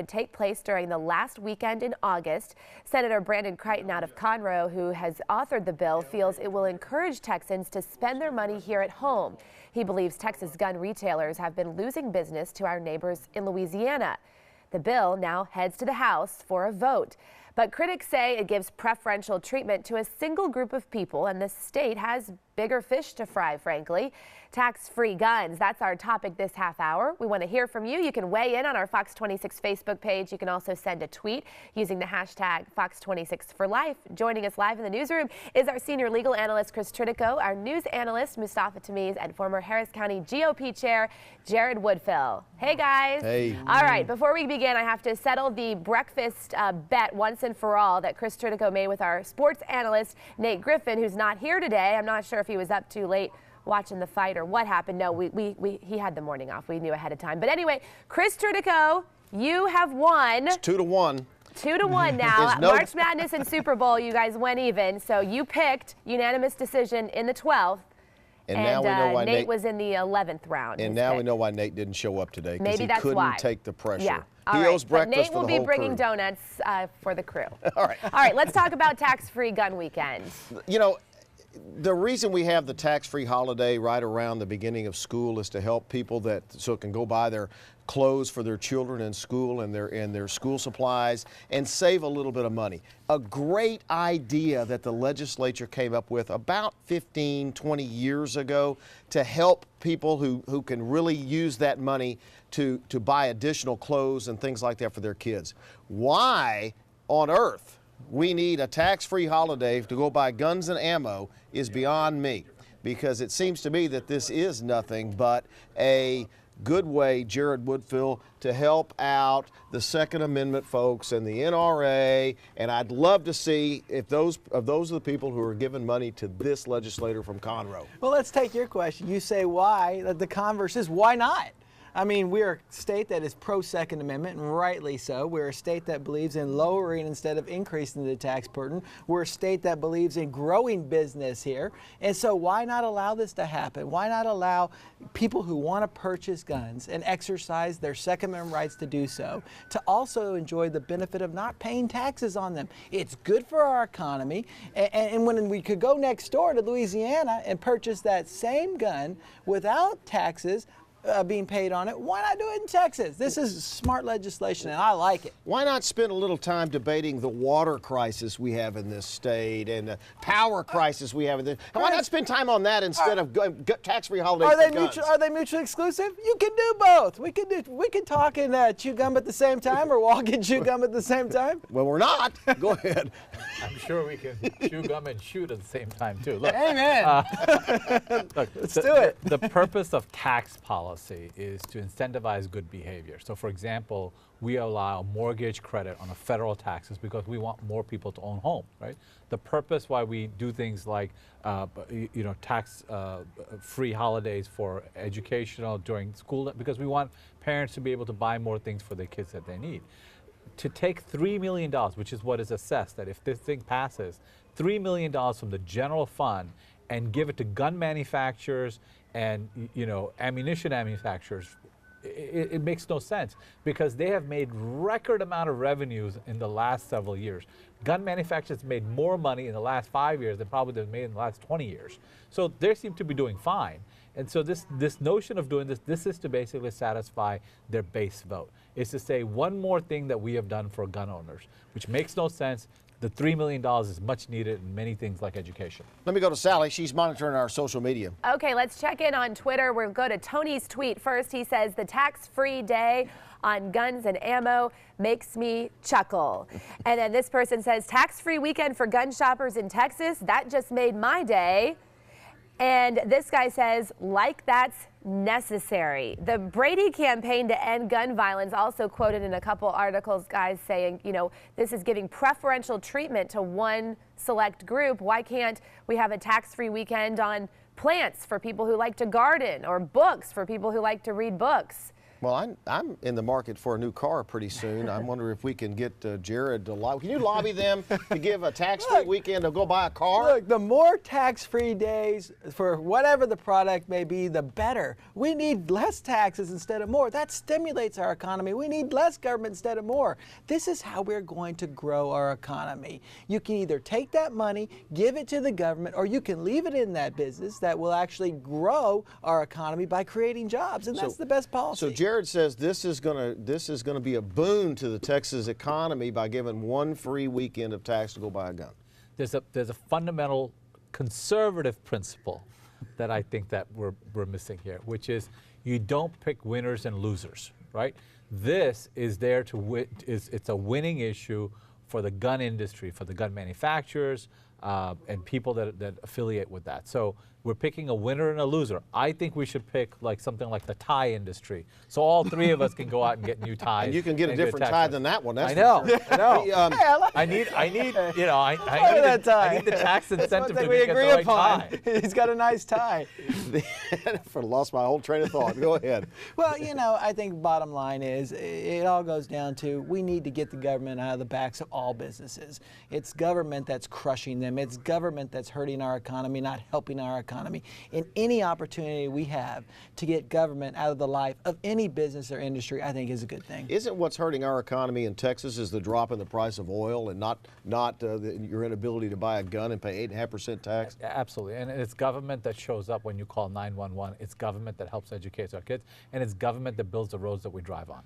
to take place during the last weekend in August. Senator Brandon Crichton out of Conroe, who has authored the bill, feels it will encourage Texans to spend their money here at home. He believes Texas gun retailers have been losing business to our neighbors in Louisiana. The bill now heads to the House for a vote. But critics say it gives preferential treatment to a single group of people, and the state has bigger fish to fry, frankly. Tax-free guns, that's our topic this half hour. We want to hear from you. You can weigh in on our Fox 26 Facebook page. You can also send a tweet using the hashtag Fox26forlife. Joining us live in the newsroom is our senior legal analyst, Chris Tritico, our news analyst, Mustafa Tamiz, and former Harris County GOP chair, Jared Woodfill. Hey, guys. Hey. All right, before we begin, I have to settle the breakfast bet once and for all that Chris Tritico made with our sports analyst, Nate Griffin, who's not here today. I'm not sure if he was up too late watching the fight or what happened. No, he had the morning off. We knew ahead of time. But anyway, Chris Tritico, you have won. It's 2-1. 2-1 now. March Madness and Super Bowl, you guys went even. So you picked unanimous decision in the 12th. And now we know why Nate was in the 11th round. And now we know why Nate didn't show up today. Maybe that's couldn't why. Take the pressure. Yeah. He owes breakfast Nate will be bringing donuts for the crew. All right. All right, let's talk about tax-free gun weekend. You know, the reason we have the tax-free holiday right around the beginning of school is to help people so it can go buy their clothes for their children in school and their school supplies and save a little bit of money. A great idea that the legislature came up with about 15, 20 years ago to help people who can really use that money to buy additional clothes and things like that for their kids. Why on earth we need a tax-free holiday to go buy guns and ammo is beyond me, because it seems to me that this is nothing but a good way, Jared Woodfill, to help out the Second Amendment folks and the NRA, and I'd love to see if those are the people who are giving money to this legislator from Conroe. Well, let's take your question. You say why. The converse is why not? I mean, we're a state that is pro-Second Amendment, and rightly so. We're a state that believes in lowering instead of increasing the tax burden. We're a state that believes in growing business here. And so why not allow this to happen? Why not allow people who want to purchase guns and exercise their Second Amendment rights to do so, to also enjoy the benefit of not paying taxes on them? It's good for our economy. And when we could go next door to Louisiana and purchase that same gun without taxes being paid on it, why not do it in Texas? This is smart legislation, and I like it. Why not spend a little time debating the water crisis we have in this state and the power crisis we have in this? Why not spend time on that instead of tax-free holidays for guns? Are they mutually exclusive? You can do both. We can talk and chew gum at the same time, or walk and chew gum at the same time. Well, we're not. Go ahead. I'm sure we can chew gum and shoot at the same time, too. Look, Amen. look, Let's do it. The purpose of tax policy is to incentivize good behavior. So, for example, we allow mortgage credit on the federal taxes because we want more people to own homes, right? The purpose why we do things like, tax-free holidays for educational during school, because we want parents to be able to buy more things for their kids that they need. To take $3 million, which is what is assessed, that if this thing passes, $3 million from the general fund and give it to gun manufacturers and ammunition manufacturers, it makes no sense, because they have made record amount of revenues in the last several years. Gun manufacturers made more money in the last 5 years than probably they've made in the last 20 years. So they seem to be doing fine. And so this notion of doing this is to basically satisfy their base vote. It's to say one more thing that we have done for gun owners, which makes no sense. The $3 million is much needed in many things like education. Let me go to Sally. She's monitoring our social media. Okay, let's check in on Twitter. We'll go to Tony's tweet first. He says, the tax-free day on guns and ammo makes me chuckle. And then this person says, tax-free weekend for gun shoppers in Texas, that just made my day. And this guy says, like that's necessary. The Brady campaign to end gun violence also quoted in a couple articles, guys saying, this is giving preferential treatment to one select group. Why can't we have a tax-free weekend on plants for people who like to garden, or books for people who like to read books? Well, I'm in the market for a new car pretty soon. I wonder if we can get Jared to lobby. Can you lobby them to give a tax-free weekend to go buy a car? Look, the more tax-free days for whatever the product may be, the better. We need less taxes instead of more. That stimulates our economy. We need less government instead of more. This is how we're going to grow our economy. You can either take that money, give it to the government, or you can leave it in that business that will actually grow our economy by creating jobs, and that's the best policy. So Jared says this is gonna be a boon to the Texas economy by giving one free weekend of tax to go buy a gun. There's a fundamental conservative principle that I think that we're missing here, which is you don't pick winners and losers, right? This is there to win. It's a winning issue for the gun industry, for the gun manufacturers, and people that affiliate with that. So we're picking a winner and a loser. I think we should pick like something like the tie industry. So all three of us can go out and get new ties. And you can get a different tie than that one. That's I know. for sure. I know. Hey, I need, you know, I tie. need the tax incentive to we get the agree right upon. tie. He's got a nice tie. I lost my whole train of thought. Go ahead. Well, you know, I think bottom line is it all goes down to we need to get the government out of the backs of all businesses. It's government that's crushing them. It's government that's hurting our economy, not helping our economy. And any opportunity we have to get government out of the life of any business or industry, I think is a good thing. Isn't what's hurting our economy in Texas is the drop in the price of oil and not your inability to buy a gun and pay 8.5% tax? Absolutely, and it's government that shows up when you call 911. It's government that helps educate our kids, and it's government that builds the roads that we drive on.